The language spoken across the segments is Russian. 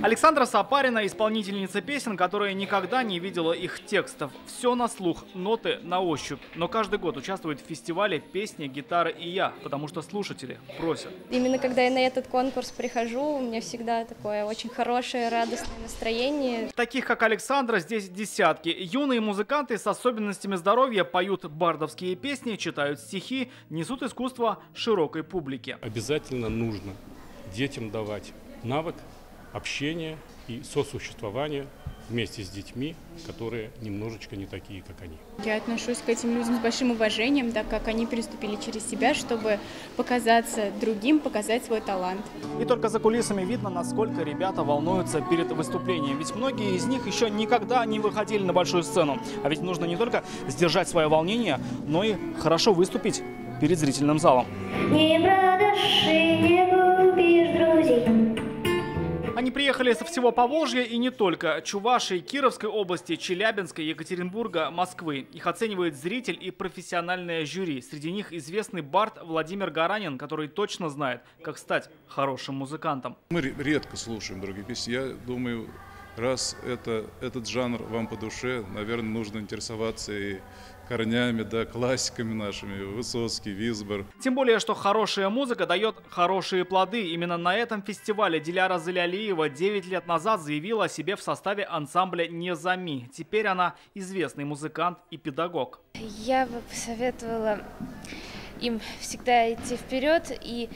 Александра Сапарина – исполнительница песен, которая никогда не видела их текстов. Все на слух, ноты на ощупь. Но каждый год участвует в фестивале «Песни, гитара и я», потому что слушатели просят. Именно когда я на этот конкурс прихожу, у меня всегда такое очень хорошее, радостное настроение. Таких, как Александра, здесь десятки. Юные музыканты с особенностями здоровья поют бардовские песни, читают стихи, несут искусство широкой публике. Обязательно нужно детям давать навык общения и сосуществования вместе с детьми, которые немножечко не такие, как они. Я отношусь к этим людям с большим уважением, так как они переступили через себя, чтобы показаться другим, показать свой талант. И только за кулисами видно, насколько ребята волнуются перед выступлением. Ведь многие из них еще никогда не выходили на большую сцену. А ведь нужно не только сдержать свое волнение, но и хорошо выступить перед зрительным залом. Не продашь и не купишь друзей. Они приехали со всего Поволжья и не только. Чувашии, Кировской области, Челябинска, Екатеринбурга, Москвы. Их оценивает зритель и профессиональное жюри. Среди них известный бард Владимир Гаранин, который точно знает, как стать хорошим музыкантом. Мы редко слушаем другие песни. Я думаю, раз этот жанр вам по душе, наверное, нужно интересоваться и корнями, да, классиками нашими, Высоцкий, Висбор. Тем более, что хорошая музыка дает хорошие плоды. Именно на этом фестивале Диляра Залялиева 9 лет назад заявила о себе в составе ансамбля «Незами». Теперь она известный музыкант и педагог. Я бы посоветовала им всегда идти вперед и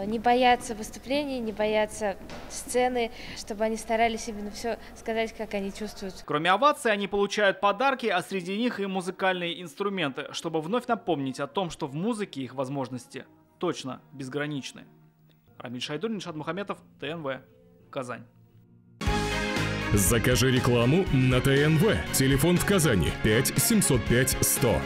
не бояться выступлений, не бояться сцены, чтобы они старались именно все сказать, как они чувствуют. Кроме оваций, они получают подарки, а среди них и музыкальные инструменты, чтобы вновь напомнить о том, что в музыке их возможности точно безграничны. Рамиль Шайдуллин, Нишат Мухаметов, ТНВ, Казань. Закажи рекламу на ТНВ. Телефон в Казани 5 705 100.